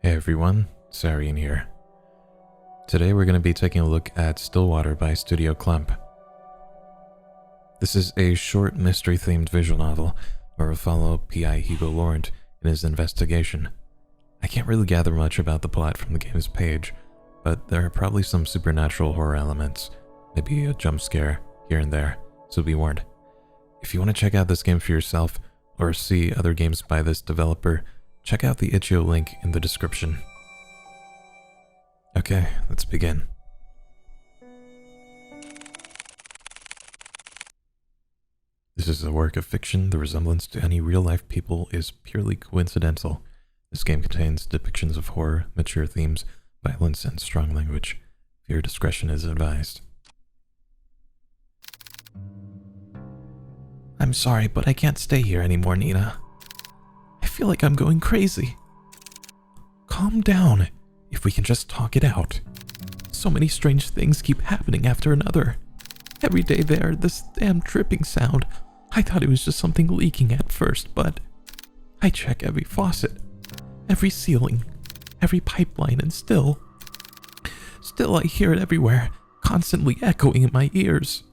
Hey everyone, Serien here. Today we're going to be taking a look at Stillwater by Studio Clump. This is a short mystery-themed visual novel where we follow P.I. Hugo Laurent in his investigation. I can't really gather much about the plot from the game's page, but there are probably some supernatural horror elements, maybe a jump scare here and there, so be warned. If you want to check out this game for yourself, or see other games by this developer, check out the itch.io link in the description. Okay, let's begin. This is a work of fiction. The resemblance to any real-life people is purely coincidental. This game contains depictions of horror, mature themes, violence, and strong language. Viewer discretion is advised. I'm sorry, but I can't stay here anymore, Nina. I feel like I'm going crazy. Calm down, if we can just talk it out. So many strange things keep happening after another. Every day this damn dripping sound. I thought it was just something leaking at first, but I check every faucet, every ceiling, every pipeline, and still I hear it everywhere, constantly echoing in my ears.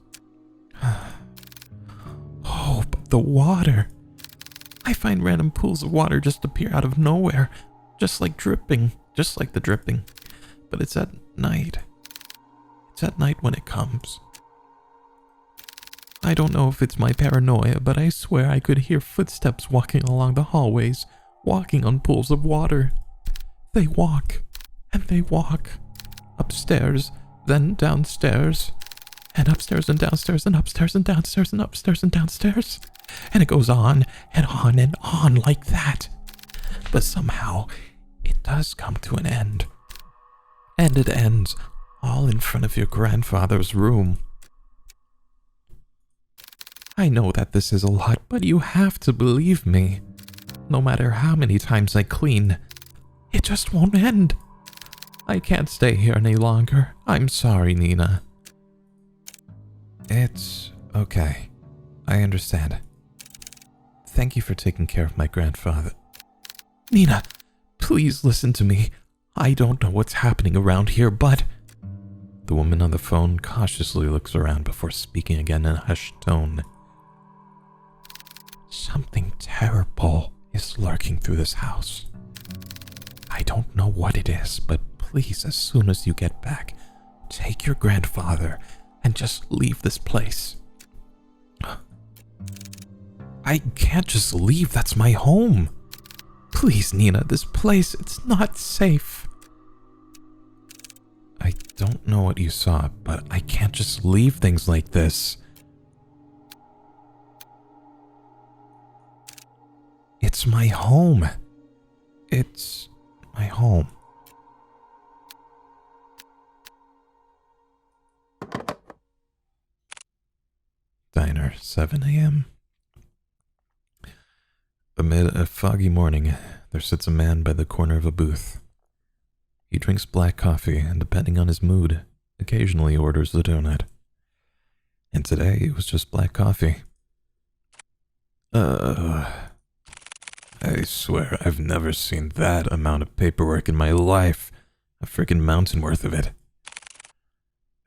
Oh, but the water. I find random pools of water just appear out of nowhere, just like the dripping. But it's at night. It's at night when it comes. I don't know if it's my paranoia, but I swear I could hear footsteps walking along the hallways, walking on pools of water. They walk, and they walk. Upstairs, then downstairs, and upstairs and downstairs, and upstairs and downstairs, and upstairs and downstairs. And it goes on and on and on like that. But somehow, it does come to an end. And it ends all in front of your grandfather's room. I know that this is a lot, but you have to believe me. No matter how many times I clean, it just won't end. I can't stay here any longer. I'm sorry, Nina. It's okay. I understand. Thank you for taking care of my grandfather. Nina, please listen to me. I don't know what's happening around here, but... The woman on the phone cautiously looks around before speaking again in a hushed tone. Something terrible is lurking through this house. I don't know what it is, but please, as soon as you get back, take your grandfather and just leave this place. I can't just leave, that's my home. Please, Nina, this place, it's not safe. I don't know what you saw, but I can't just leave things like this. It's my home. It's my home. Diner, 7 a.m. Amid a foggy morning, there sits a man by the corner of a booth. He drinks black coffee and, depending on his mood, occasionally orders a donut. And today it was just black coffee. I swear I've never seen that amount of paperwork in my life. A freaking mountain worth of it.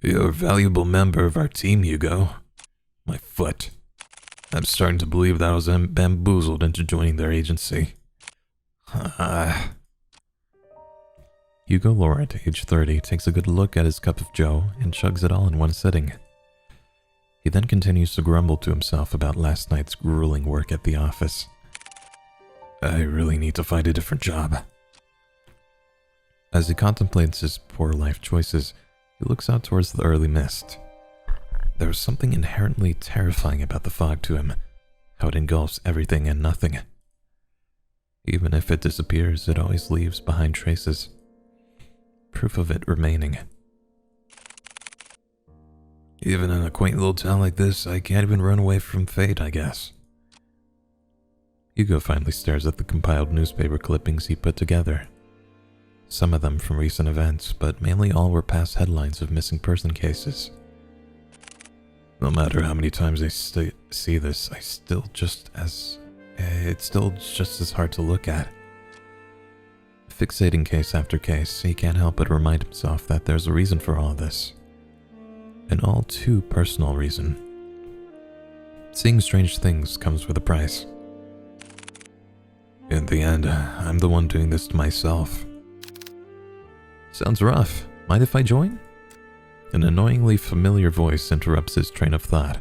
You're a valuable member of our team, Hugo. My foot. I'm starting to believe that I was bamboozled into joining their agency. Hugo Laurent, age 30, takes a good look at his cup of joe and chugs it all in one sitting. He then continues to grumble to himself about last night's grueling work at the office. I really need to find a different job. As he contemplates his poor life choices, he looks out towards the early mist. There was something inherently terrifying about the fog to him, how it engulfs everything and nothing. Even if it disappears, it always leaves behind traces. Proof of it remaining. Even in a quaint little town like this, I can't even run away from fate, I guess. Hugo finally stares at the compiled newspaper clippings he put together. Some of them from recent events, but mainly all were past headlines of missing person cases. No matter how many times I see this, it's still just as hard to look at. Fixating case after case, he can't help but remind himself that there's a reason for all this. An all too personal reason. Seeing strange things comes with a price. In the end, I'm the one doing this to myself. Sounds rough. Mind if I join? An annoyingly familiar voice interrupts his train of thought.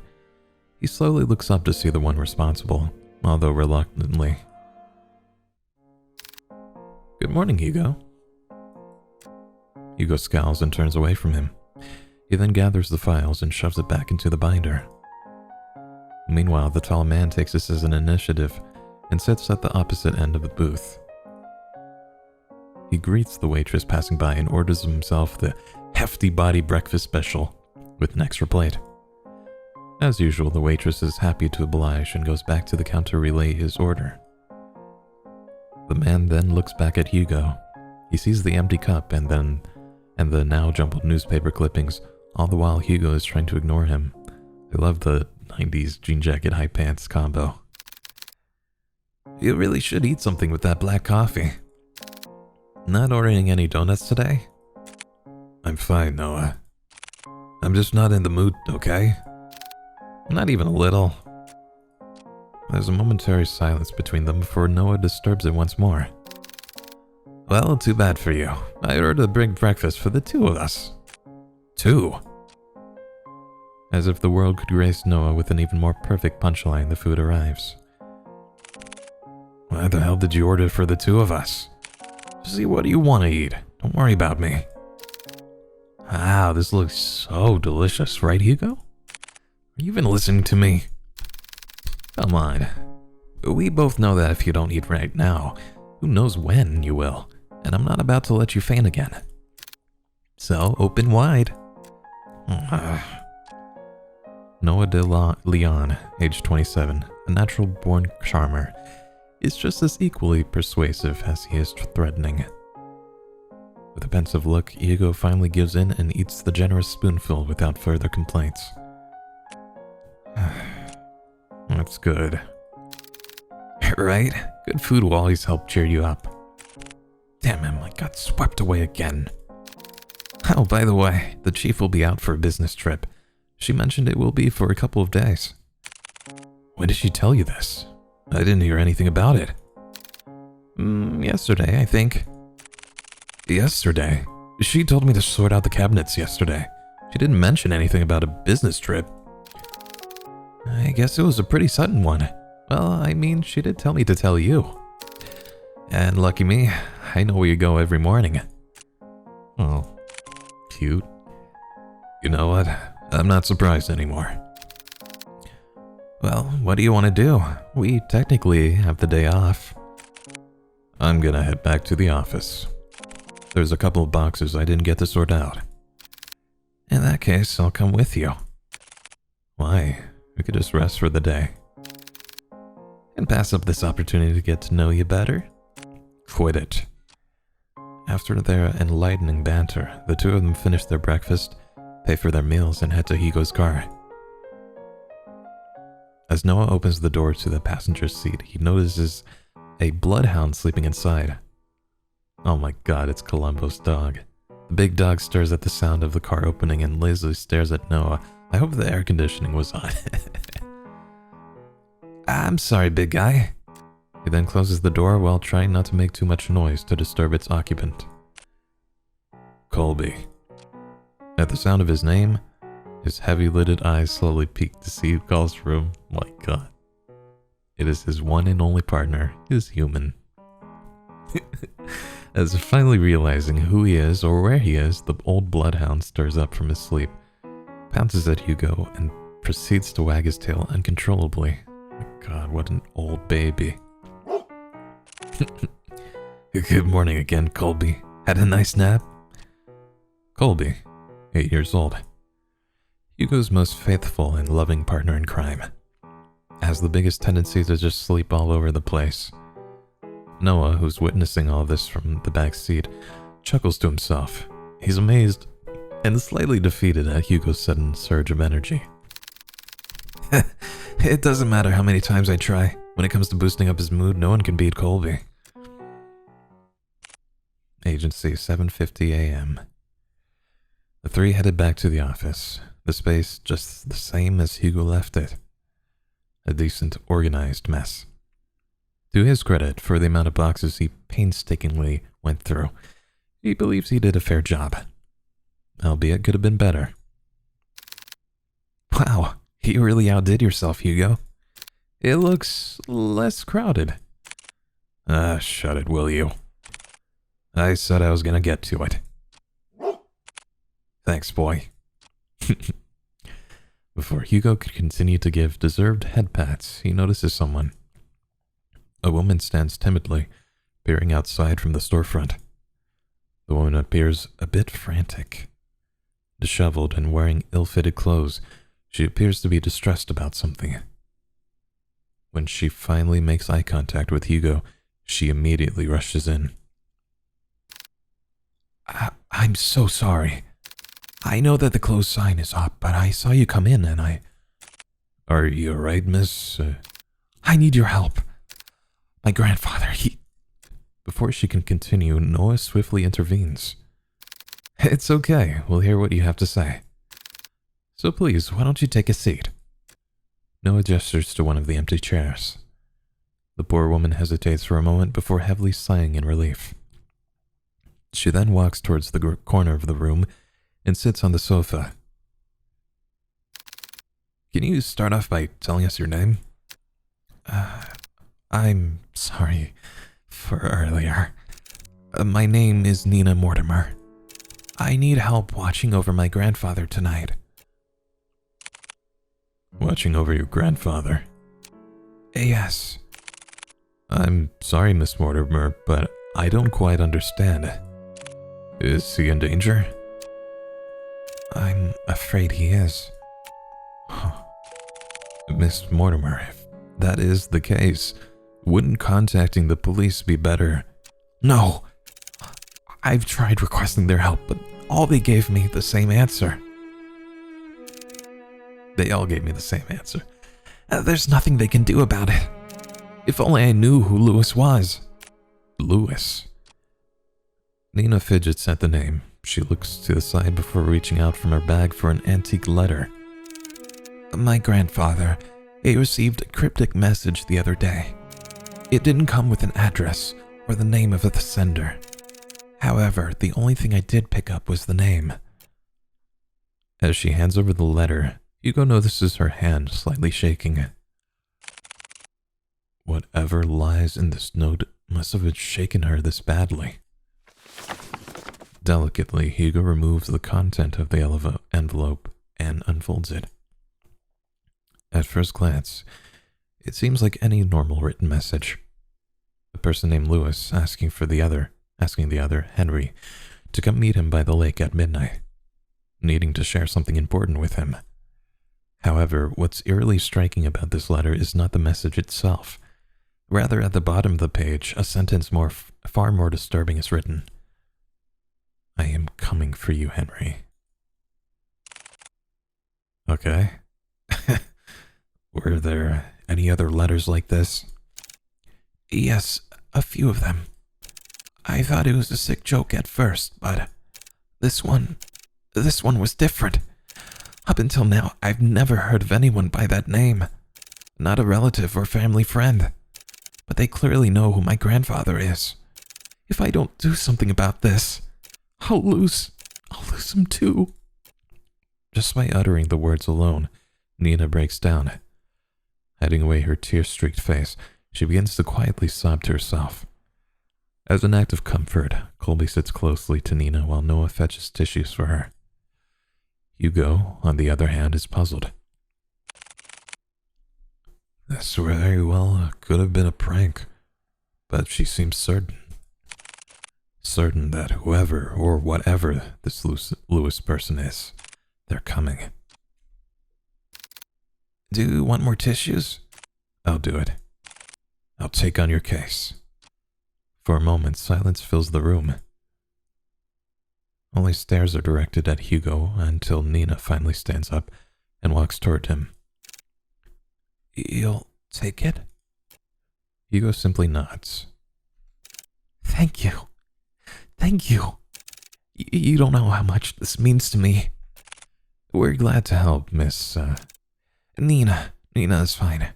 He slowly looks up to see the one responsible, although reluctantly. Good morning, Hugo. Hugo scowls and turns away from him. He then gathers the files and shoves it back into the binder. Meanwhile, the tall man takes this as an initiative and sits at the opposite end of the booth. He greets the waitress passing by and orders himself the hefty body breakfast special with an extra plate. As usual, the waitress is happy to oblige and goes back to the counter to relay his order. The man then looks back at Hugo. He sees the empty cup and the now jumbled newspaper clippings, all the while Hugo is trying to ignore him. I love the 90s jean jacket high pants combo. You really should eat something with that black coffee. Not ordering any donuts today? I'm fine, Noah. I'm just not in the mood, okay? Not even a little. There's a momentary silence between them before Noah disturbs it once more. Well, too bad for you. I ordered a big breakfast for the two of us. Two? As if the world could grace Noah with an even more perfect punchline, the food arrives. Why the hell did you order for the two of us? See, what do you want to eat? Don't worry about me. Wow, this looks so delicious, right, Hugo? Are you even listening to me? Come on. We both know that if you don't eat right now, who knows when you will, and I'm not about to let you faint again. So, open wide. Noah de Leon, age 27, a natural-born charmer, is just as equally persuasive as he is threatening. With a pensive look, Hugo finally gives in and eats the generous spoonful without further complaints. That's good. Right? Good food will always help cheer you up. Damn him, I got swept away again. Oh, by the way, the chief will be out for a business trip. She mentioned it will be for a couple of days. When did she tell you this? I didn't hear anything about it. Yesterday, I think. Yesterday? She told me to sort out the cabinets yesterday. She didn't mention anything about a business trip. I guess it was a pretty sudden one. Well, I mean, she did tell me to tell you. And lucky me, I know where you go every morning. Oh, cute. You know what? I'm not surprised anymore. Well, what do you want to do? We technically have the day off. I'm gonna head back to the office. There's a couple of boxes I didn't get to sort out. In that case, I'll come with you. Why? We could just rest for the day. And pass up this opportunity to get to know you better? Quit it. After their enlightening banter, the two of them finish their breakfast, pay for their meals, and head to Hugo's car. As Noah opens the door to the passenger seat, he notices a bloodhound sleeping inside. Oh my god, it's Columbo's dog. The big dog stirs at the sound of the car opening and lazily stares at Noah. I hope the air conditioning was on. I'm sorry, big guy. He then closes the door while trying not to make too much noise to disturb its occupant. Colby. At the sound of his name, his heavy-lidded eyes slowly peek to see who calls for him. My god. It is his one and only partner, his human. As if finally realizing who he is or where he is, the old bloodhound stirs up from his sleep, pounces at Hugo, and proceeds to wag his tail uncontrollably. My god, what an old baby. Good morning again, Colby. Had a nice nap? Colby, 8 years old. Hugo's most faithful and loving partner in crime. Has the biggest tendency to just sleep all over the place. Noah, who's witnessing all this from the back seat, chuckles to himself. He's amazed and slightly defeated at Hugo's sudden surge of energy. It doesn't matter how many times I try. When it comes to boosting up his mood, no one can beat Colby. Agency, 7:50 a.m. The three headed back to the office, the space just the same as Hugo left it. A decent, organized mess. To his credit, for the amount of boxes he painstakingly went through, he believes he did a fair job. Albeit could have been better. Wow, you really outdid yourself, Hugo. It looks less crowded. Ah, shut it, will you? I said I was gonna get to it. Thanks, boy. Before Hugo could continue to give deserved head pats, he notices someone. A woman stands timidly, peering outside from the storefront. The woman appears a bit frantic. Disheveled and wearing ill-fitted clothes, she appears to be distressed about something. When she finally makes eye contact with Hugo, she immediately rushes in. I'm so sorry. I know that the closed sign is up, but I saw you come in and I... Are you alright, miss? I need your help. My grandfather, he... Before she can continue, Noah swiftly intervenes. It's okay. We'll hear what you have to say. So please, why don't you take a seat? Noah gestures to one of the empty chairs. The poor woman hesitates for a moment before heavily sighing in relief. She then walks towards the corner of the room and sits on the sofa. Can you start off by telling us your name? I'm sorry for earlier. My name is Nina Mortimer. I need help watching over my grandfather tonight. Watching over your grandfather? Yes. I'm sorry, Miss Mortimer, but I don't quite understand. Is he in danger? I'm afraid he is. Miss Mortimer, if that is the case, wouldn't contacting the police be better? No. I've tried requesting their help, but all they gave me the same answer. They all gave me the same answer. There's nothing they can do about it. If only I knew who Lewis was. Lewis? Nina fidgets at the name. She looks to the side before reaching out from her bag for an antique letter. My grandfather, he received a cryptic message the other day. It didn't come with an address or the name of the sender. However, the only thing I did pick up was the name. As she hands over the letter, Hugo notices her hand slightly shaking. Whatever lies in this note must have shaken her this badly. Delicately, Hugo removes the content of the envelope and unfolds it. At first glance, it seems like any normal written message. A person named Lewis asking the other, Henry, to come meet him by the lake at midnight, needing to share something important with him. However, what's eerily striking about this letter is not the message itself. Rather, at the bottom of the page, a sentence far more disturbing is written. I am coming for you, Henry. Okay. Were there any other letters like this? Yes, a few of them. I thought it was a sick joke at first, but this one was different. Up until now, I've never heard of anyone by that name. Not a relative or family friend. But they clearly know who my grandfather is. If I don't do something about this, I'll lose him too. Just by uttering the words alone, Nina breaks down. Hiding away her tear-streaked face, she begins to quietly sob to herself. As an act of comfort, Colby sits closely to Nina while Noah fetches tissues for her. Hugo, on the other hand, is puzzled. This very well could have been a prank, but she seems certain that whoever or whatever this Lewis person is, they're coming. Do you want more tissues? I'll do it. I'll take on your case. For a moment, silence fills the room. Only stares are directed at Hugo until Nina finally stands up and walks toward him. You'll take it? Hugo simply nods. Thank you. Thank you. You don't know how much this means to me. We're glad to help, Miss, Nina. Nina is fine.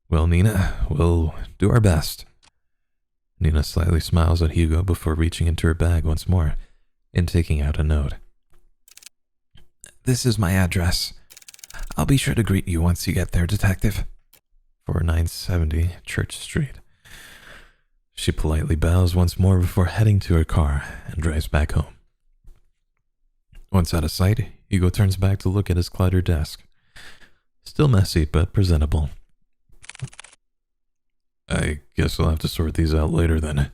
Well, Nina, we'll do our best. Nina slightly smiles at Hugo before reaching into her bag once more and taking out a note. This is my address. I'll be sure to greet you once you get there, Detective. 4970 Church Street. She politely bows once more before heading to her car and drives back home. Once out of sight, Hugo turns back to look at his cluttered desk. Still messy, but presentable. I guess I'll have to sort these out later then.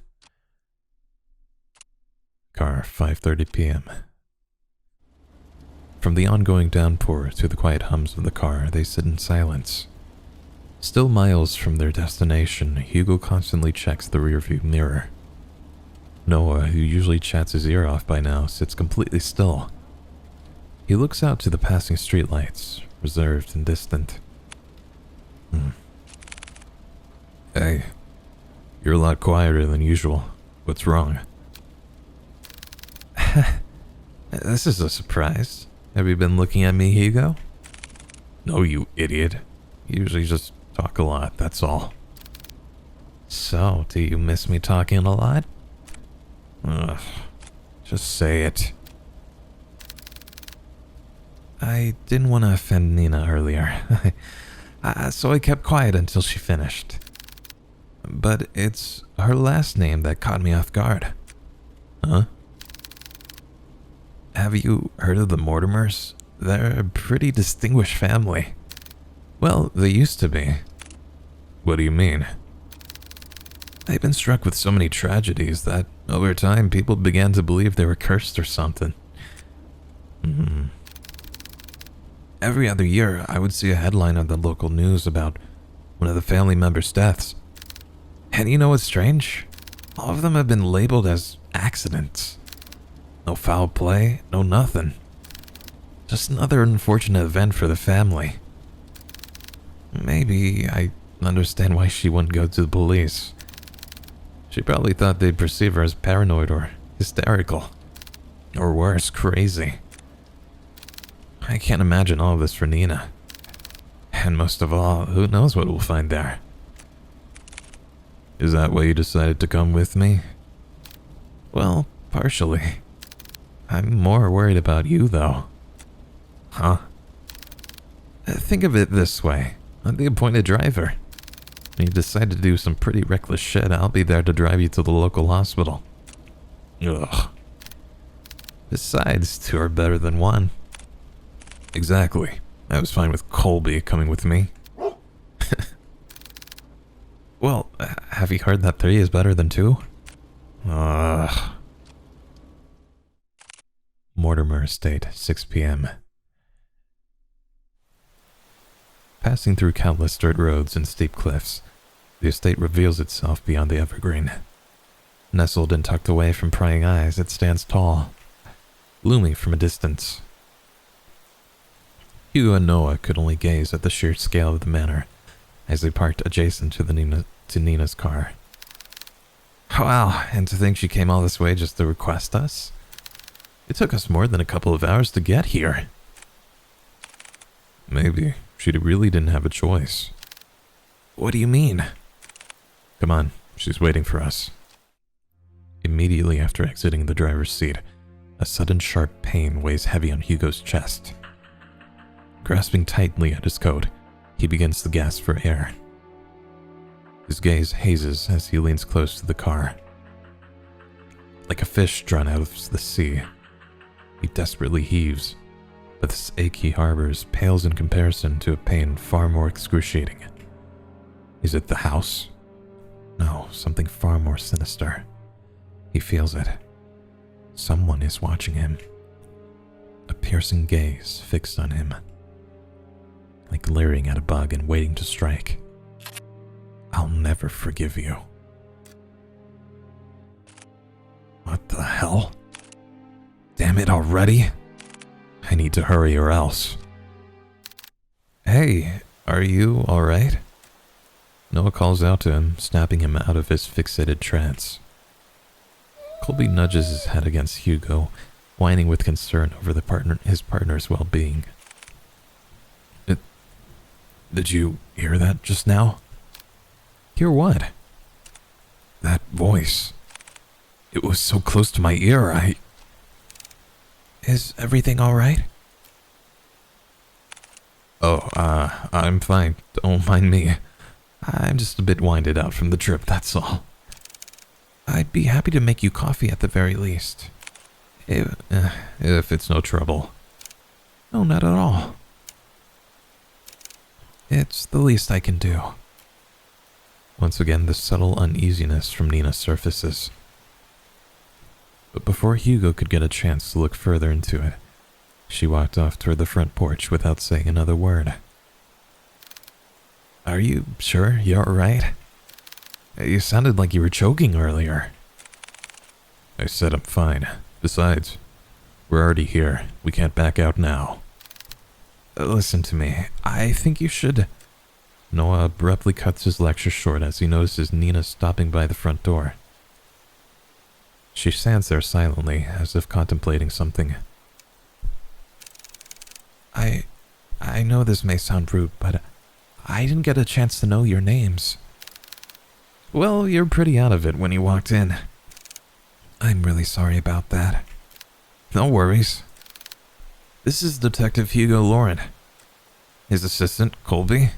Car, 5:30 p.m. From the ongoing downpour to the quiet hums of the car, they sit in silence. Still miles from their destination, Hugo constantly checks the rearview mirror. Noah, who usually chats his ear off by now, sits completely still. He looks out to the passing streetlights, reserved and distant. Hey, you're a lot quieter than usual. What's wrong? This is a surprise. Have you been looking at me, Hugo? No, you idiot. You usually just talk a lot, that's all. So, do you miss me talking a lot? Ugh, just say it. I didn't want to offend Nina earlier, so I kept quiet until she finished. But it's her last name that caught me off guard. Huh? Have you heard of the Mortimers? They're a pretty distinguished family. Well, they used to be. What do you mean? They've been struck with so many tragedies that, over time, people began to believe they were cursed or something. Every other year, I would see a headline on the local news about one of the family members' deaths. And you know what's strange? All of them have been labeled as accidents. No foul play, no nothing. Just another unfortunate event for the family. Maybe I understand why she wouldn't go to the police. She probably thought they'd perceive her as paranoid or hysterical. Or worse, crazy. I can't imagine all of this for Nina. And most of all, who knows what we'll find there. Is that why you decided to come with me? Well, partially. I'm more worried about you, though. Huh? Think of it this way. I'm the appointed driver. When you decide to do some pretty reckless shit, I'll be there to drive you to the local hospital. Ugh. Besides, two are better than one. Exactly. I was fine with Colby coming with me. Well, have you heard that 3 is better than 2? Mortimer Estate, 6 p.m. Passing through countless dirt roads and steep cliffs, the estate reveals itself beyond the evergreen. Nestled and tucked away from prying eyes, it stands tall, looming from a distance. Hugo and Noah could only gaze at the sheer scale of the manor as they parked adjacent to Nina's car. Wow, and to think she came all this way just to request us? It took us more than a couple of hours to get here. Maybe she really didn't have a choice. What do you mean? Come on, she's waiting for us. Immediately after exiting the driver's seat, a sudden sharp pain weighs heavy on Hugo's chest. Grasping tightly at his coat, he begins to gasp for air. His gaze hazes as he leans close to the car. Like a fish drawn out of the sea, he desperately heaves, but this ache he harbors pales in comparison to a pain far more excruciating. Is it the house? No, something far more sinister. He feels it. Someone is watching him. A piercing gaze fixed on him. Like leering at a bug and waiting to strike. I'll never forgive you. What the hell? Damn it already? I need to hurry or else. Hey, are you alright? Noah calls out to him, snapping him out of his fixated trance. Colby nudges his head against Hugo, whining with concern over his partner's well-being. Did you hear that just now? Hear what? That voice. It was so close to my ear, Is everything alright? Oh, I'm fine. Don't mind me. I'm just a bit winded out from the trip, that's all. I'd be happy to make you coffee at the very least. If it's no trouble. No, not at all. It's the least I can do. Once again, the subtle uneasiness from Nina surfaces. But before Hugo could get a chance to look further into it, she walked off toward the front porch without saying another word. Are you sure you're alright? You sounded like you were choking earlier. I said I'm fine. Besides, we're already here. We can't back out now. Listen to me. I think you should... Noah abruptly cuts his lecture short as he notices Nina stopping by the front door. She stands there silently, as if contemplating something. I know this may sound rude, but I didn't get a chance to know your names. Well, you're pretty out of it when you walked in. I'm really sorry about that. No worries. This is Detective Hugo Laurent. His assistant, Colby.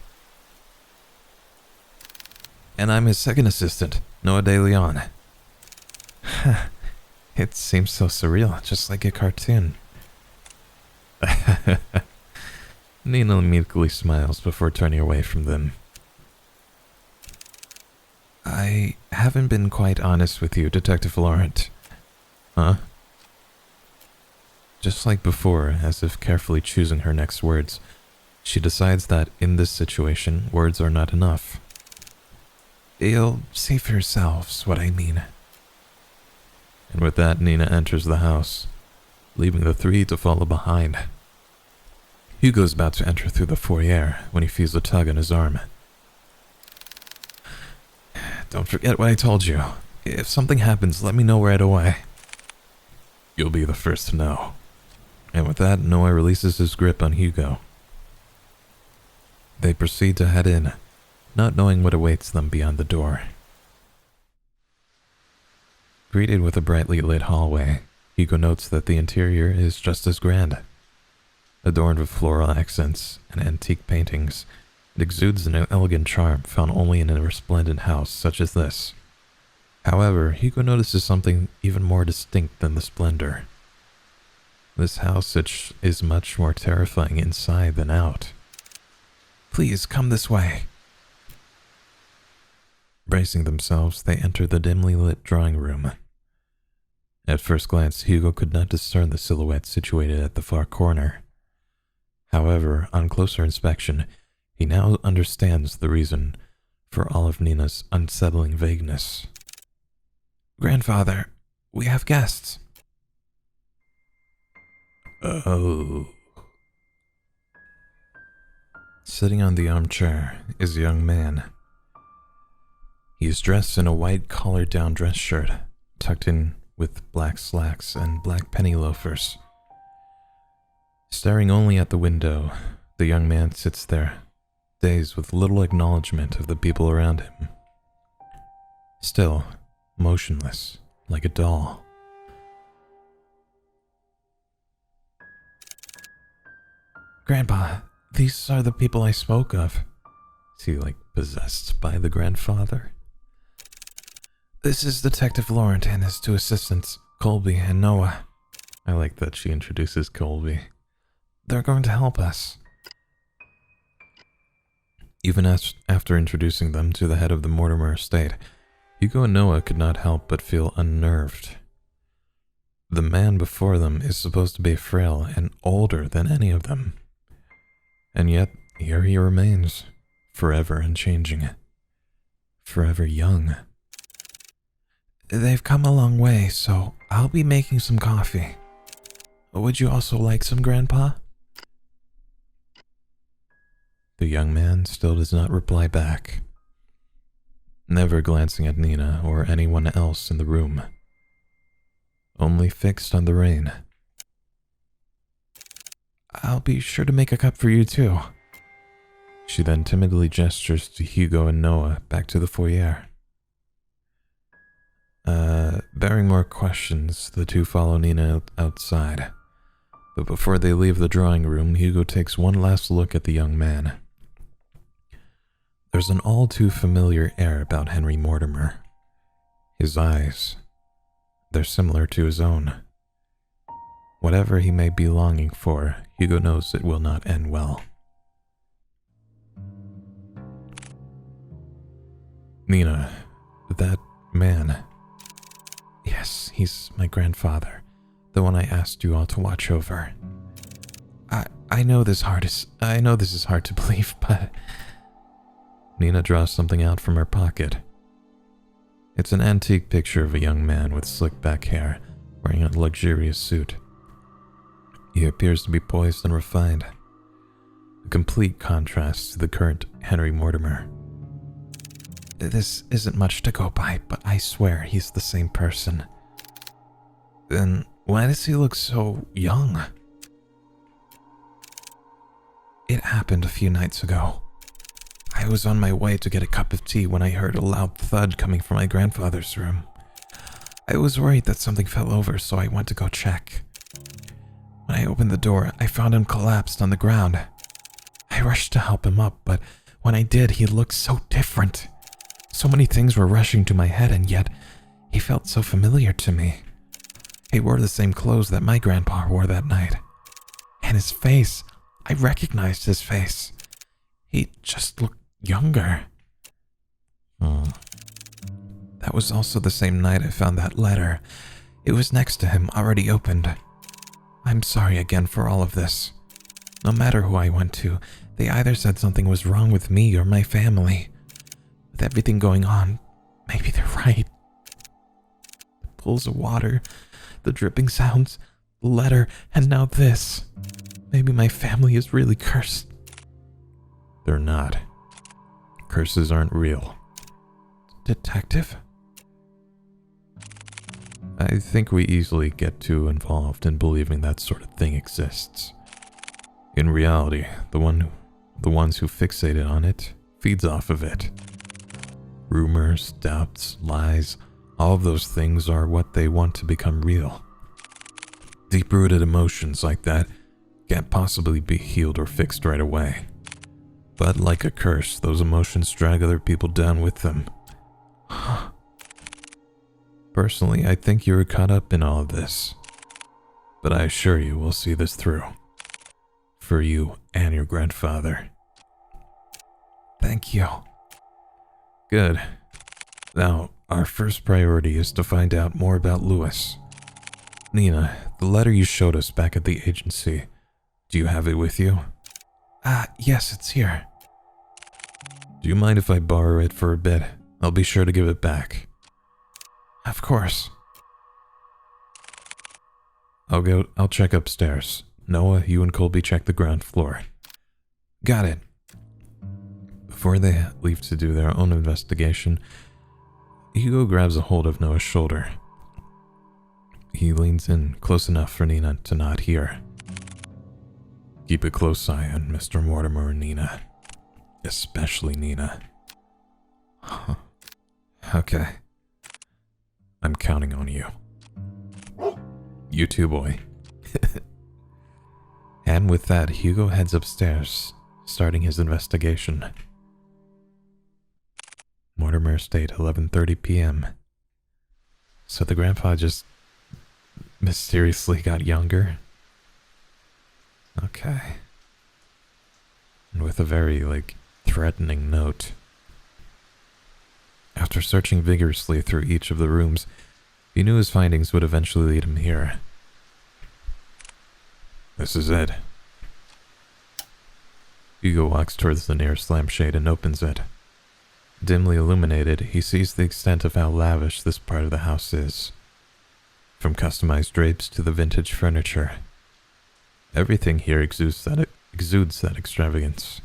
And I'm his second assistant, Noah De Leon. It seems so surreal, just like a cartoon. Nina immediately smiles before turning away from them. I haven't been quite honest with you, Detective Laurent. Huh? Just like before, as if carefully choosing her next words, she decides that in this situation, words are not enough. You'll see for yourselves what I mean. And with that, Nina enters the house, leaving the three to follow behind. Hugo's about to enter through the foyer when he feels a tug on his arm. Don't forget what I told you. If something happens, let me know right away. You'll be the first to know. And with that, Noah releases his grip on Hugo. They proceed to head in, not knowing what awaits them beyond the door. Greeted with a brightly lit hallway, Hugo notes that the interior is just as grand. Adorned with floral accents and antique paintings, it exudes an elegant charm found only in a resplendent house such as this. However, Hugo notices something even more distinct than the splendor. This house is much more terrifying inside than out. Please, come this way. Bracing themselves, they enter the dimly lit drawing room. At first glance, Hugo could not discern the silhouette situated at the far corner. However, on closer inspection, he now understands the reason for all of Nina's unsettling vagueness. Grandfather, we have guests. Oh. Sitting on the armchair is a young man. He is dressed in a white collar-down dress shirt, tucked in with black slacks and black penny loafers. Staring only at the window, the young man sits there, dazed with little acknowledgement of the people around him. Still, motionless, like a doll. Grandpa, these are the people I spoke of. Is he, possessed by the grandfather? This is Detective Laurent and his two assistants, Colby and Noah. I like that she introduces Colby. They're going to help us. Even after introducing them to the head of the Mortimer estate, Hugo and Noah could not help but feel unnerved. The man before them is supposed to be frail and older than any of them. And yet, here he remains, forever unchanging, forever young. They've come a long way, so I'll be making some coffee. Would you also like some, Grandpa? The young man still does not reply back, never glancing at Nina or anyone else in the room. only fixed on the rain. I'll be sure to make a cup for you too. She then timidly gestures to Hugo and Noah back to the foyer. Bearing more questions, the two follow Nina outside. But before they leave the drawing room, Hugo takes one last look at the young man. There's an all too familiar air about Henry Mortimer. His eyes, they're similar to his own. Whatever he may be longing for, Hugo knows it will not end well. Nina, that man. Yes, he's my grandfather, the one I asked you all to watch over. I know this is hard to believe, but... Nina draws something out from her pocket. It's an antique picture of a young man with slick back hair, wearing a luxurious suit. He appears to be poised and refined, a complete contrast to the current Henry Mortimer. This isn't much to go by, but I swear he's the same person. Then why does he look so young? It happened a few nights ago. I was on my way to get a cup of tea when I heard a loud thud coming from my grandfather's room. I was worried that something fell over, so I went to go check. When I opened the door, I found him collapsed on the ground. I rushed to help him up, but when I did, he looked so different. So many things were rushing to my head, and yet he felt so familiar to me. He wore the same clothes that my grandpa wore that night. And his face, I recognized his face. He just looked younger. That was also the same night I found that letter. It was next to him, already opened. I'm sorry again for all of this. No matter who I went to, they either said something was wrong with me or my family. With everything going on, maybe they're right. The pools of water, the dripping sounds, the letter, and now this. Maybe my family is really cursed. They're not. Curses aren't real. Detective? I think we easily get too involved in believing that sort of thing exists. In reality, the ones who fixated on it feeds off of it. Rumors, doubts, lies, all of those things are what they want to become real. Deep-rooted emotions like that can't possibly be healed or fixed right away. But like a curse, those emotions drag other people down with them. Personally, I think you're caught up in all of this. But I assure you we'll see this through. For you and your grandfather. Thank you. Good. Now, our first priority is to find out more about Louis. Nina, the letter you showed us back at the agency, do you have it with you? Yes, it's here. Do you mind if I borrow it for a bit? I'll be sure to give it back. Of course. I'll check upstairs. Noah, you and Colby check the ground floor. Got it. Before they leave to do their own investigation, Hugo grabs a hold of Noah's shoulder. He leans in close enough for Nina to not hear. Keep a close eye on Mr. Mortimer and Nina. Especially Nina. Okay. I'm counting on you. You too, boy. And with that, Hugo heads upstairs, starting his investigation. Mortimer Estate, 11:30 p.m. So the grandpa just mysteriously got younger? Okay. And with a very, threatening note. After searching vigorously through each of the rooms, he knew his findings would eventually lead him here. This is it. Hugo walks towards the nearest lampshade and opens it. Dimly illuminated, he sees the extent of how lavish this part of the house is. From customized drapes to the vintage furniture. Everything here exudes that extravagance.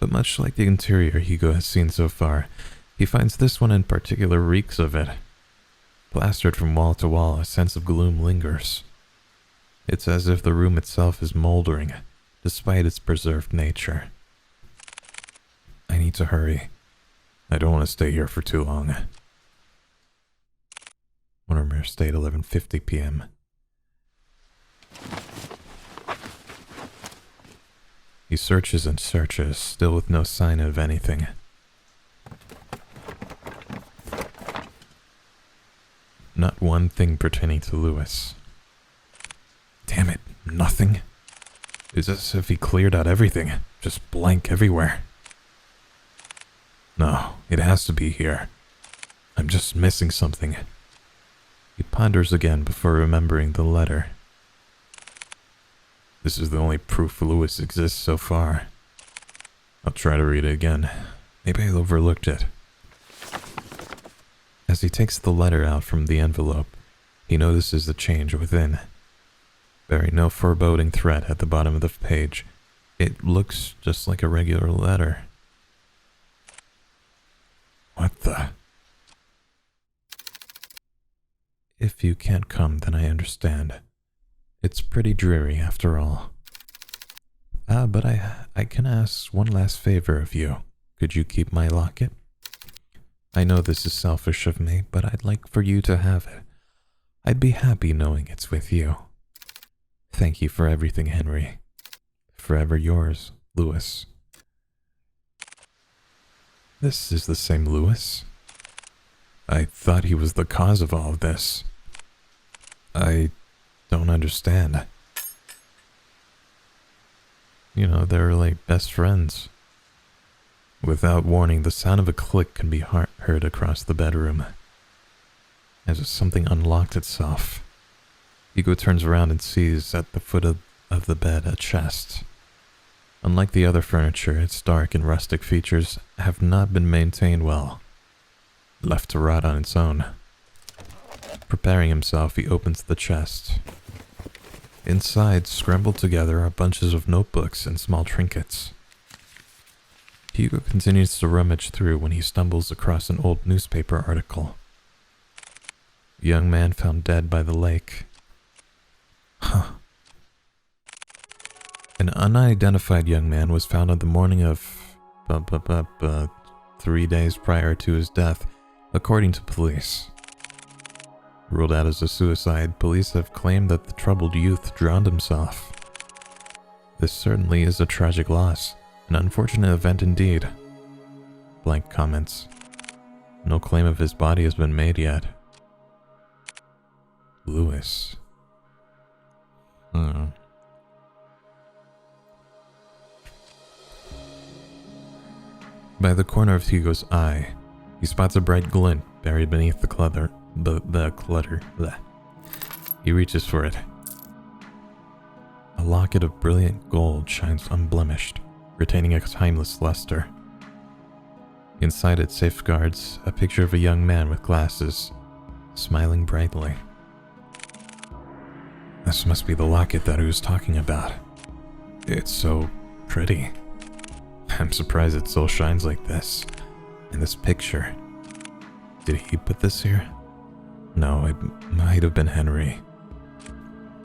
But much like the interior Hugo has seen so far, he finds this one in particular reeks of it. Plastered from wall to wall, a sense of gloom lingers. It's as if the room itself is moldering, despite its preserved nature. I need to hurry. I don't want to stay here for too long. Mortimer stayed 11:50 p.m. He searches and searches, still with no sign of anything. Not one thing pertaining to Lewis. Damn it, nothing? It's as if he cleared out everything, just blank everywhere. No, it has to be here. I'm just missing something. He ponders again before remembering the letter. This is the only proof Lewis exists so far. I'll try to read it again. Maybe I overlooked it. As he takes the letter out from the envelope, he notices the change within. Bearing no foreboding threat at the bottom of the page, it looks just like a regular letter. What the? If you can't come, then I understand. It's pretty dreary after all. But I can ask one last favor of you. Could you keep my locket? I know this is selfish of me, but I'd like for you to have it. I'd be happy knowing it's with you. Thank you for everything, Henry. Forever yours, Lewis. This is the same Lewis? I thought he was the cause of all of this. I don't understand. You know, they're like best friends. Without warning, the sound of a click can be heard across the bedroom. As if something unlocked itself. Hugo turns around and sees at the foot of the bed a chest. Unlike the other furniture, its dark and rustic features have not been maintained well. Left to rot on its own. Preparing himself, he opens the chest. Inside, scrambled together, are bunches of notebooks and small trinkets. Hugo continues to rummage through when he stumbles across an old newspaper article. A young man found dead by the lake. Huh. An unidentified young man was found on the morning of 3 days prior to his death, according to police. Ruled out as a suicide, police have claimed that the troubled youth drowned himself. This certainly is a tragic loss, an unfortunate event indeed. Blank comments. No claim of his body has been made yet. Lewis. By the corner of Hugo's eye, he spots a bright glint buried beneath the clutter. Bleh. He reaches for it. A locket of brilliant gold shines unblemished, retaining a timeless luster. Inside it safeguards a picture of a young man with glasses, smiling brightly. This must be the locket that he was talking about. It's so pretty. I'm surprised it still shines like this. And this picture. Did he put this here? No, it might have been Henry.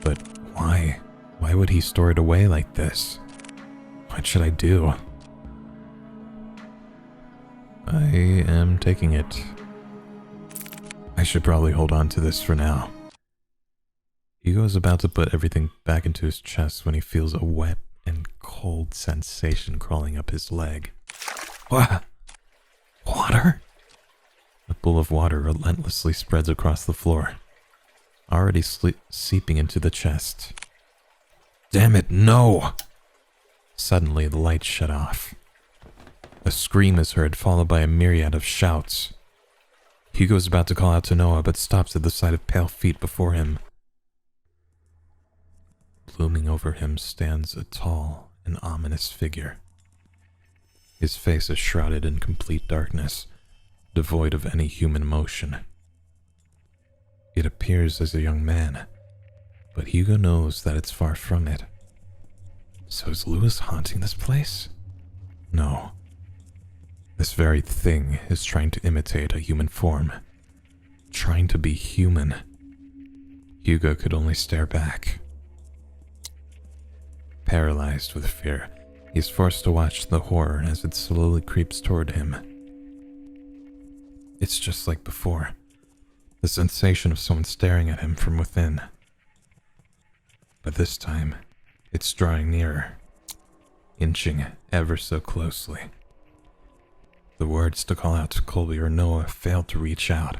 But why? Why would he store it away like this? What should I do? I am taking it. I should probably hold on to this for now. Hugo is about to put everything back into his chest when he feels a wet and cold sensation crawling up his leg. What? Water? A pool of water relentlessly spreads across the floor, already seeping into the chest. Damn it, no! Suddenly, the lights shut off. A scream is heard, followed by a myriad of shouts. Hugo is about to call out to Noah, but stops at the sight of pale feet before him. Looming over him stands a tall and ominous figure. His face is shrouded in complete darkness, devoid of any human motion. It appears as a young man, but Hugo knows that it's far from it. So is Lewis haunting this place? No. This very thing is trying to imitate a human form, trying to be human. Hugo could only stare back. Paralyzed with fear, he's forced to watch the horror as it slowly creeps toward him. It's just like before, the sensation of someone staring at him from within. But this time, it's drawing nearer, inching ever so closely. The words to call out to Colby or Noah fail to reach out.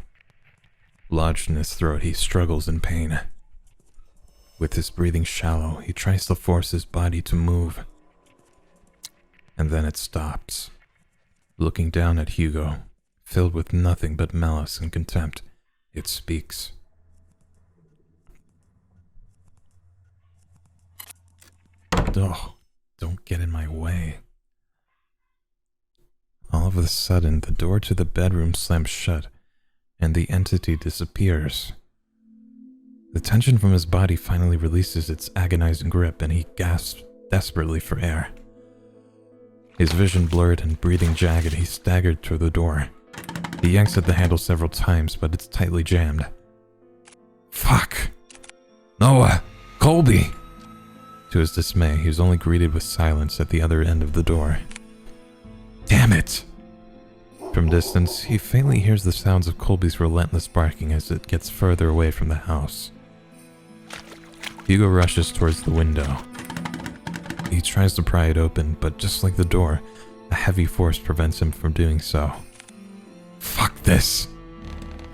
Lodged in his throat, he struggles in pain. With his breathing shallow, he tries to force his body to move. And then it stops. Looking down at Hugo, filled with nothing but malice and contempt, it speaks. Oh, don't get in my way. All of a sudden, the door to the bedroom slams shut, and the entity disappears. The tension from his body finally releases its agonizing grip, and he gasps desperately for air. His vision blurred and breathing jagged, he staggered toward the door. He yanks at the handle several times, but it's tightly jammed. Fuck! Noah! Colby! To his dismay, he was only greeted with silence at the other end of the door. Damn it! From distance, he faintly hears the sounds of Colby's relentless barking as it gets further away from the house. Hugo rushes towards the window. He tries to pry it open, but just like the door, a heavy force prevents him from doing so. Fuck this!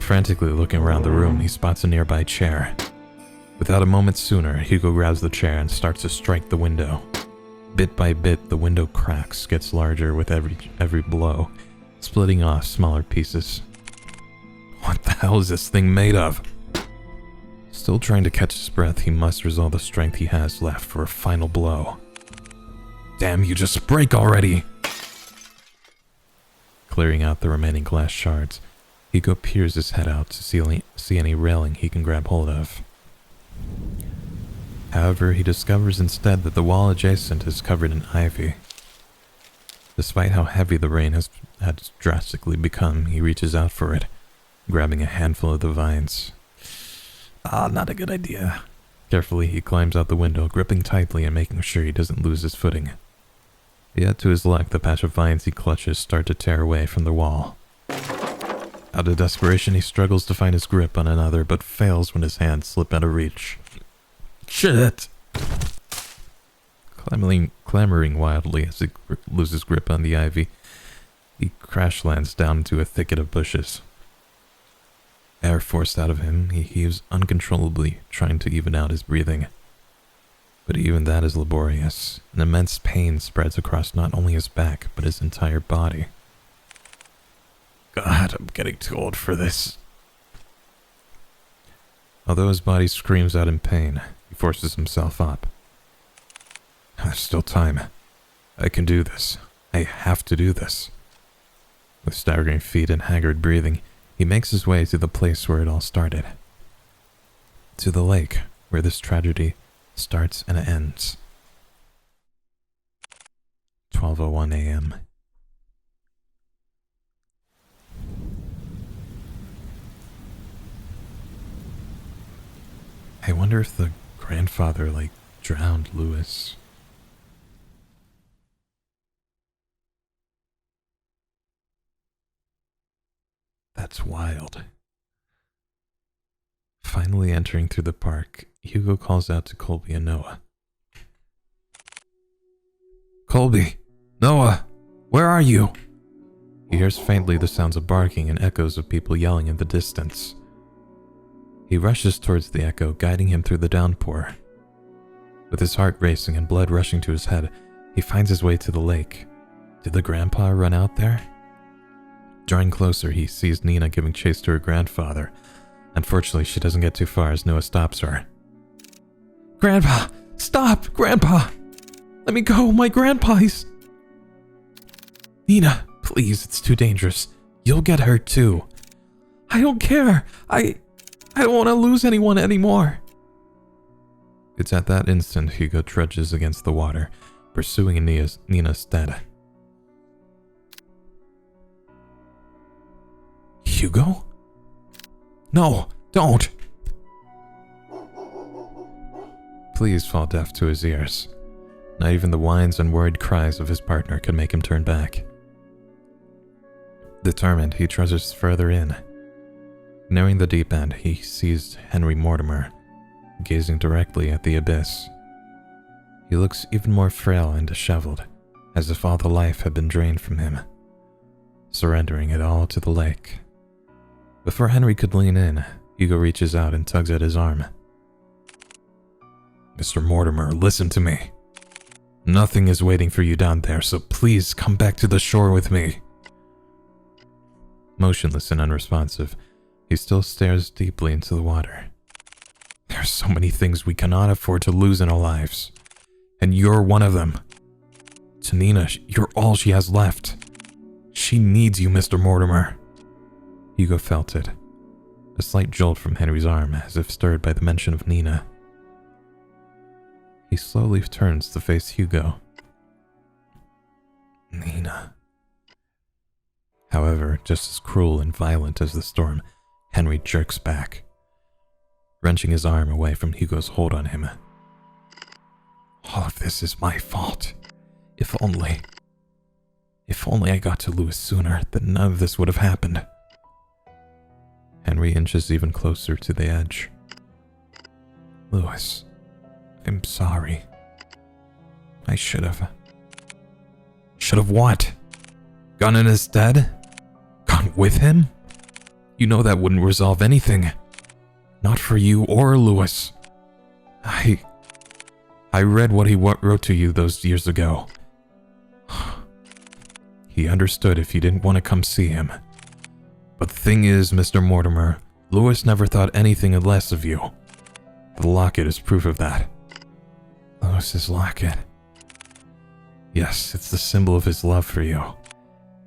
Frantically looking around the room, he spots a nearby chair. Without a moment sooner, Hugo grabs the chair and starts to strike the window. Bit by bit, the window cracks, gets larger with every blow, splitting off smaller pieces. What the hell is this thing made of? Still trying to catch his breath, he musters all the strength he has left for a final blow. Damn, you just break already! Clearing out the remaining glass shards, Hugo peers his head out to see any railing he can grab hold of. However, he discovers instead that the wall adjacent is covered in ivy. Despite how heavy the rain has drastically become, he reaches out for it, grabbing a handful of the vines. Not a good idea. Carefully, he climbs out the window, gripping tightly and making sure he doesn't lose his footing. Yet to his luck, the patch of vines he clutches start to tear away from the wall. Out of desperation, he struggles to find his grip on another, but fails when his hands slip out of reach. Shit! Clamoring wildly as he loses grip on the ivy, he crash lands down into a thicket of bushes. Air forced out of him, he heaves uncontrollably, trying to even out his breathing. But even that is laborious. An immense pain spreads across not only his back, but his entire body. God, I'm getting too old for this. Although his body screams out in pain, he forces himself up. There's still time. I can do this. I have to do this. With staggering feet and haggard breathing, he makes his way to the place where it all started. To the lake, where this tragedy starts and ends. 12:01 a.m. I wonder if the grandfather, drowned Lewis. That's wild. Finally entering through the park, Hugo calls out to Colby and Noah. Colby! Noah! Where are you? He hears faintly the sounds of barking and echoes of people yelling in the distance. He rushes towards the echo, guiding him through the downpour. With his heart racing and blood rushing to his head, he finds his way to the lake. Did the grandpa run out there? Drawing closer, he sees Nina giving chase to her grandfather. Unfortunately, she doesn't get too far as Noah stops her. Grandpa! Stop! Grandpa! Let me go! My grandpa's... Nina, please, it's too dangerous. You'll get hurt too. I don't care. I don't want to lose anyone anymore. It's at that instant Hugo trudges against the water, pursuing Nina instead. Hugo? No, don't! Pleas fall deaf to his ears. Not even the whines and worried cries of his partner could make him turn back. Determined, he trudges further in. Nearing the deep end, he sees Henry Mortimer, gazing directly at the abyss. He looks even more frail and disheveled, as if all the life had been drained from him, surrendering it all to the lake. Before Henry could lean in, Hugo reaches out and tugs at his arm. Mr. Mortimer, listen to me. Nothing is waiting for you down there, so please come back to the shore with me. Motionless and unresponsive, he still stares deeply into the water. There are so many things we cannot afford to lose in our lives, and you're one of them. To Nina, you're all she has left. She needs you, Mr. Mortimer. Hugo felt it. A slight jolt from Henry's arm, as if stirred by the mention of Nina. He slowly turns to face Hugo. Nina. However, just as cruel and violent as the storm, Henry jerks back, wrenching his arm away from Hugo's hold on him. All of this is my fault. If only I got to Louis sooner, then none of this would have happened. Henry inches even closer to the edge. Louis, I'm sorry. I should have. Should have what? Gone in his stead? Gone with him? You know that wouldn't resolve anything. Not for you or Louis. I read what he wrote to you those years ago. He understood if you didn't want to come see him. But the thing is, Mr. Mortimer, Louis never thought anything less of you. The locket is proof of that. Louis's locket. Yes, it's the symbol of his love for you.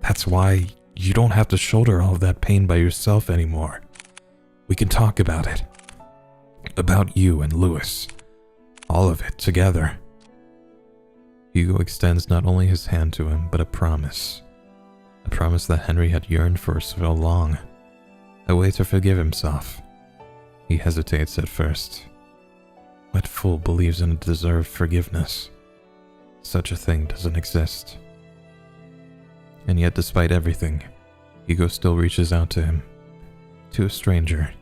That's why you don't have to shoulder all of that pain by yourself anymore. We can talk about it. About you and Louis. All of it together. Hugo extends not only his hand to him, but a promise. A promise that Henry had yearned for so long. A way to forgive himself. He hesitates at first. What fool believes in a deserved forgiveness? Such a thing doesn't exist. And yet, despite everything, Hugo still reaches out to him. To a stranger.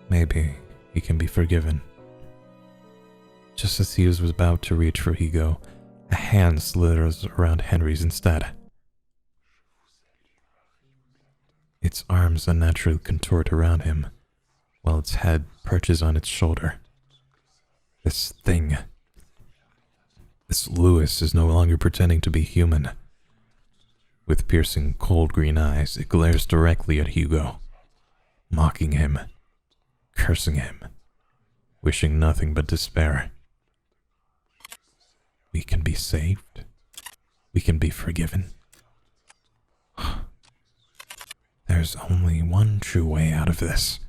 Maybe he can be forgiven. Just as he was about to reach for Hugo, a hand slithers around Henry's instead. Its arms unnaturally contort around him, while its head perches on its shoulder. This thing. This Louis is no longer pretending to be human. With piercing, cold green eyes, it glares directly at Hugo, mocking him, cursing him, wishing nothing but despair. We can be saved. We can be forgiven. There's only one true way out of this.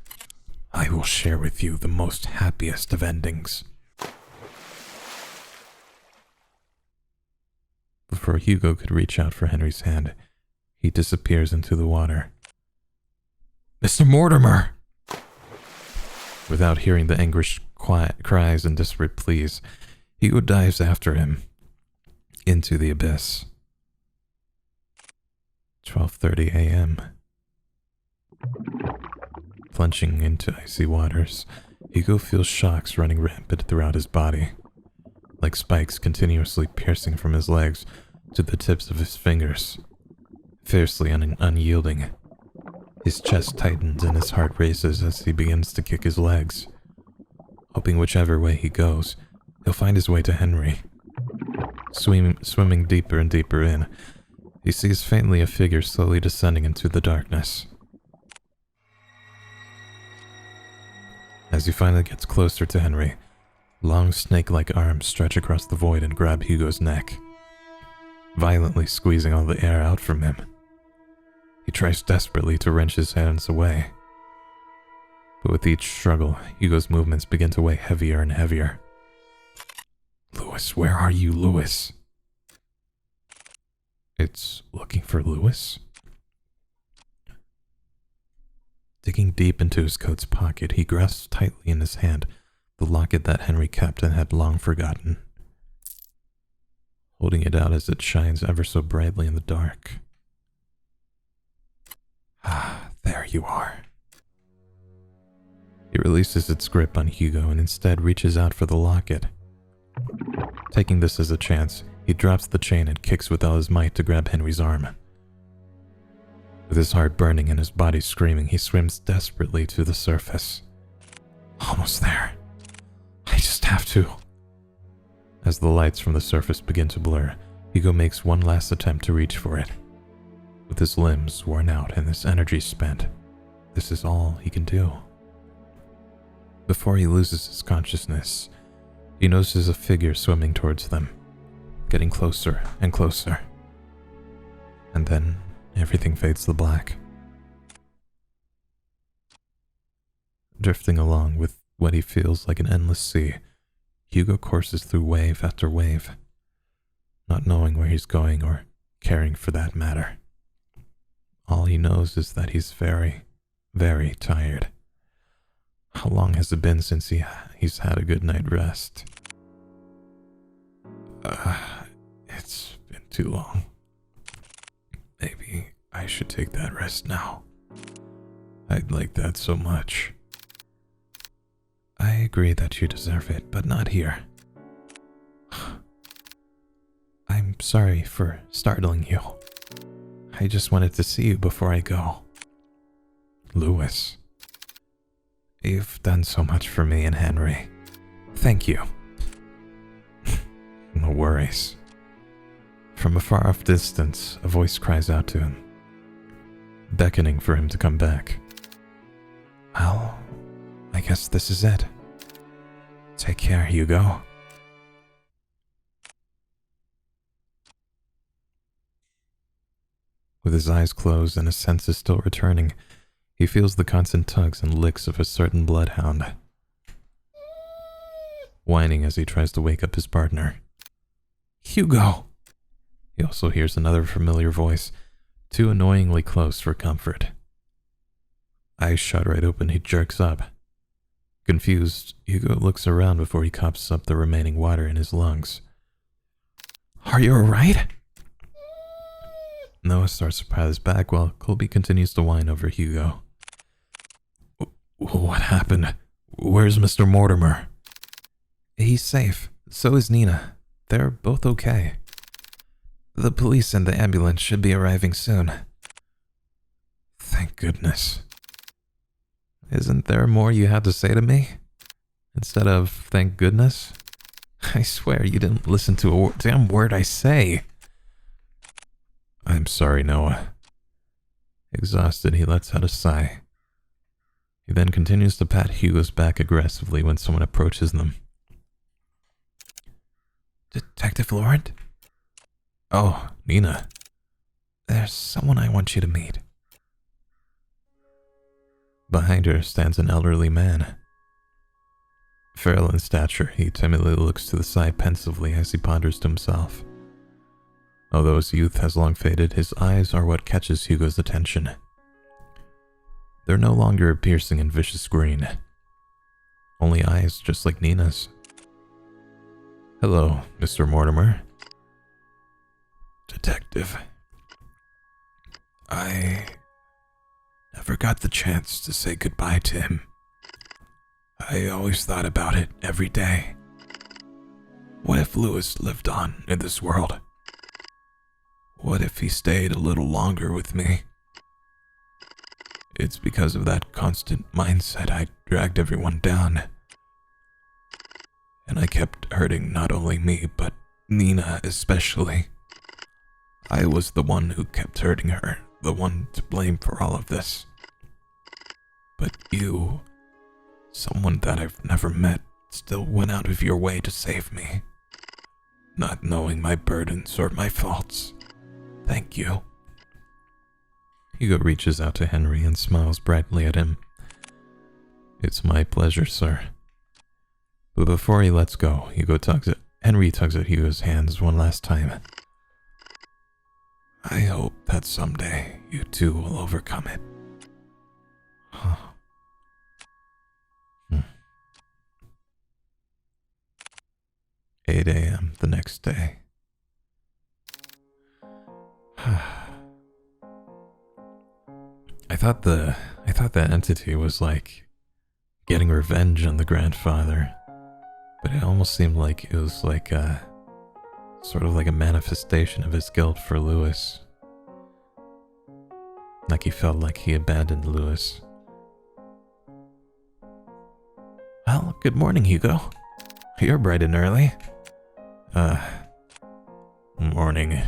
I will share with you the most happiest of endings. Before Hugo could reach out for Henry's hand, he disappears into the water. Mr. Mortimer! Without hearing the anguished cries and desperate pleas, Hugo dives after him, into the abyss. 12:30 a.m. Plunging into icy waters, Hugo feels shocks running rampant throughout his body, like spikes continuously piercing from his legs to the tips of his fingers, fiercely unyielding. His chest tightens and his heart races as he begins to kick his legs, hoping whichever way he goes, he'll find his way to Henry. Swimming deeper and deeper in, he sees faintly a figure slowly descending into the darkness. As he finally gets closer to Henry, long snake-like arms stretch across the void and grab Hugo's neck, violently squeezing all the air out from him. He tries desperately to wrench his hands away, but with each struggle, Hugo's movements begin to weigh heavier and heavier. Louis, where are you, Louis? It's looking for Louis? Digging deep into his coat's pocket, he grasps tightly in his hand the locket that Henry kept and had long forgotten, holding it out as it shines ever so brightly in the dark. Ah, there you are. He releases its grip on Hugo and instead reaches out for the locket. Taking this as a chance, he drops the chain and kicks with all his might to grab Henry's arm. With his heart burning and his body screaming, he swims desperately to the surface. Almost there. I just have to. As the lights from the surface begin to blur, Hugo makes one last attempt to reach for it. With his limbs worn out and his energy spent, this is all he can do. Before he loses his consciousness, he notices a figure swimming towards them, getting closer and closer. And then everything fades to black. Drifting along with what he feels like an endless sea, Hugo courses through wave after wave, not knowing where he's going or caring for that matter. All he knows is that he's very, very tired. How long has it been since he's had a good night rest? It's been too long. Maybe I should take that rest now. I'd like that so much. I agree that you deserve it, but not here. I'm sorry for startling you. I just wanted to see you before I go. Louis, you've done so much for me and Henry. Thank you. No worries. From a far-off distance, a voice cries out to him, beckoning for him to come back. Well, I guess this is it. Take care, Hugo. With his eyes closed and his senses still returning, he feels the constant tugs and licks of a certain bloodhound, whining as he tries to wake up his partner. Hugo! He also hears another familiar voice, too annoyingly close for comfort. Eyes shut right open, he jerks up. Confused, Hugo looks around before he coughs up the remaining water in his lungs. Are you alright? Noah starts to pat his back while Colby continues to whine over Hugo. What happened? Where's Mr. Mortimer? He's safe. So is Nina. They're both okay. The police and the ambulance should be arriving soon. Thank goodness. Isn't there more you had to say to me? Instead of thank goodness? I swear you didn't listen to a damn word I say. I'm sorry, Noah. Exhausted, he lets out a sigh. He then continues to pat Hugo's back aggressively when someone approaches them. Detective Laurent? Oh, Nina. There's someone I want you to meet. Behind her stands an elderly man. Feral in stature, he timidly looks to the side pensively as he ponders to himself. Although his youth has long faded, his eyes are what catches Hugo's attention. They're no longer a piercing and vicious green. Only eyes just like Nina's. Hello, Mr. Mortimer. Detective. I never got the chance to say goodbye to him. I always thought about it every day. What if Louis lived on in this world? What if he stayed a little longer with me? It's because of that constant mindset I dragged everyone down. And I kept hurting not only me, but Nina especially. I was the one who kept hurting her, the one to blame for all of this. But you, someone that I've never met, still went out of your way to save me. Not knowing my burdens or my faults. Thank you. Hugo reaches out to Henry and smiles brightly at him. It's my pleasure, sir. But before he lets go, Henry tugs at Hugo's hands one last time. I hope that someday you too will overcome it. Huh. 8 a.m. the next day. I thought that entity was like getting revenge on the grandfather, but it almost seemed like it was like a sort of like a manifestation of his guilt for Lewis. Like he felt like he abandoned Lewis. Well, good morning, Hugo. You're bright and early. Morning.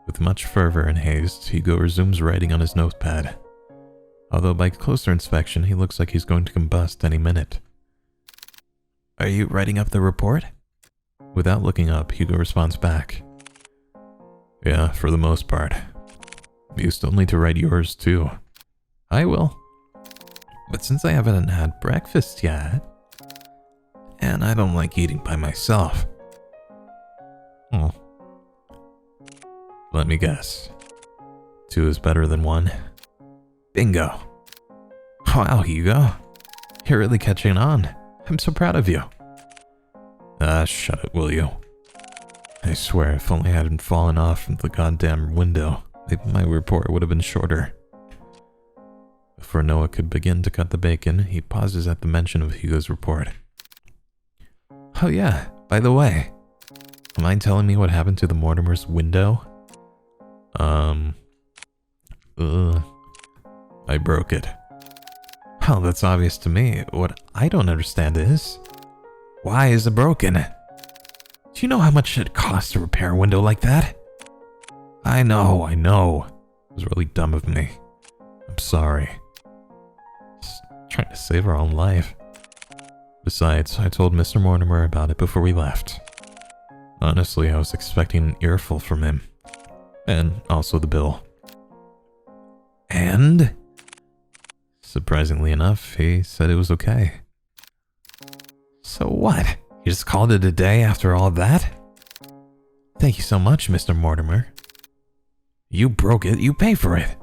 With much fervor and haste, Hugo resumes writing on his notepad. Although by closer inspection, he looks like he's going to combust any minute. Are you writing up the report? Without looking up, Hugo responds back. Yeah, for the most part. You still need to write yours too. I will. But since I haven't had breakfast yet, and I don't like eating by myself. Oh. Let me guess. 2 is better than 1. Bingo. Wow, Hugo. You're really catching on. I'm so proud of you. Shut it, will you? I swear, if only I hadn't fallen off from the goddamn window, maybe my report would have been shorter. Before Noah could begin to cut the bacon, he pauses at the mention of Hugo's report. Oh yeah, by the way, mind telling me what happened to the Mortimer's window? I broke it. Well, that's obvious to me. What I don't understand is, why is it broken? Do you know how much it costs to repair a window like that? I know. It was really dumb of me. I'm sorry. Just trying to save our own life. Besides, I told Mr. Mortimer about it before we left. Honestly, I was expecting an earful from him. And also the bill. And? Surprisingly enough, he said it was okay. So what? You just called it a day after all that? Thank you so much, Mr. Mortimer. You broke it, you pay for it.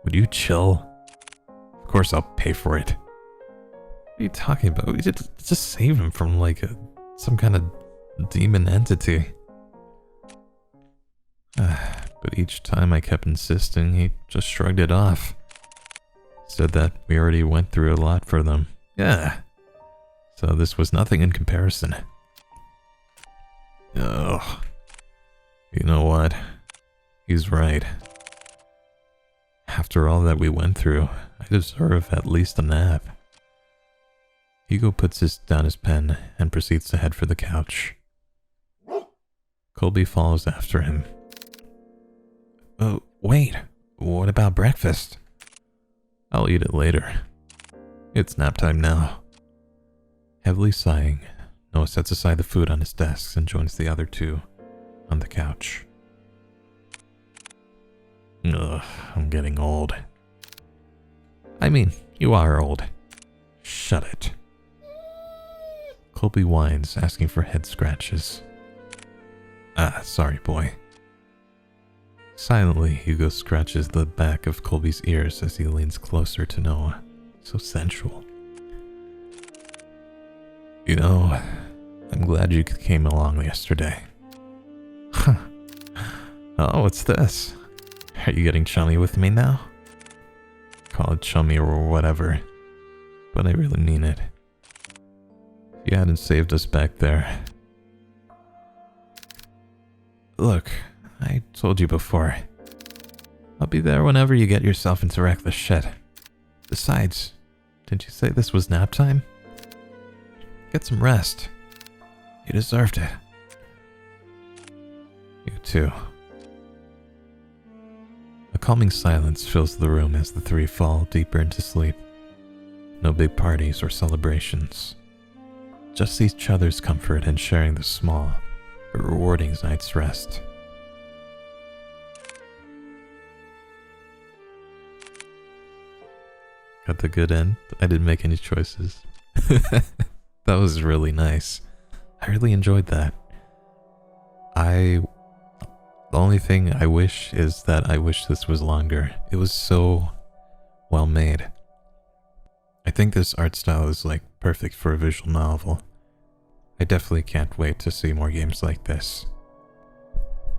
Would you chill? Of course I'll pay for it. What are you talking about? We just save him from like some kind of demon entity. But each time I kept insisting, he just shrugged it off. Said that we already went through a lot for them. Yeah. So this was nothing in comparison. Oh. You know what? He's right. After all that we went through, I deserve at least a nap. Hugo puts down his pen and proceeds to head for the couch. Colby follows after him. Oh, wait. What about breakfast? I'll eat it later. It's nap time now. Heavily sighing, Noah sets aside the food on his desk and joins the other two on the couch. Ugh, I'm getting old. I mean, you are old. Shut it. Colby whines, asking for head scratches. Sorry, boy. Silently, Hugo scratches the back of Colby's ears as he leans closer to Noah. So sensual. You know, I'm glad you came along yesterday. Huh. Oh, what's this? Are you getting chummy with me now? Call it chummy or whatever, but I really mean it. If you hadn't saved us back there. Look, I told you before. I'll be there whenever you get yourself into reckless shit. Besides, didn't you say this was nap time? Get some rest. You deserved it. You too. A calming silence fills the room as the three fall deeper into sleep. No big parties or celebrations. Just each other's comfort and sharing the small but rewarding night's rest. Got the good end. I didn't make any choices. That was really nice. I really enjoyed that. The only thing I wish is that I wish this was longer. It was so well made. I think this art style is like perfect for a visual novel. I definitely can't wait to see more games like this.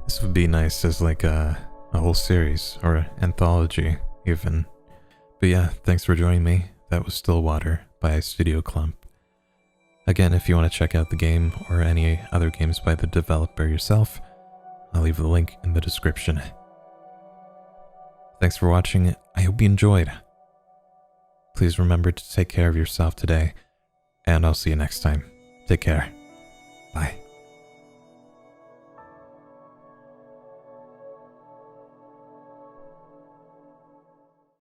This would be nice as like a whole series or an anthology even. But yeah, thanks for joining me. That was Stillwater by Studio Clump. Again, if you want to check out the game or any other games by the developer yourself, I'll leave the link in the description. Thanks for watching. I hope you enjoyed. Please remember to take care of yourself today, and I'll see you next time. Take care. Bye.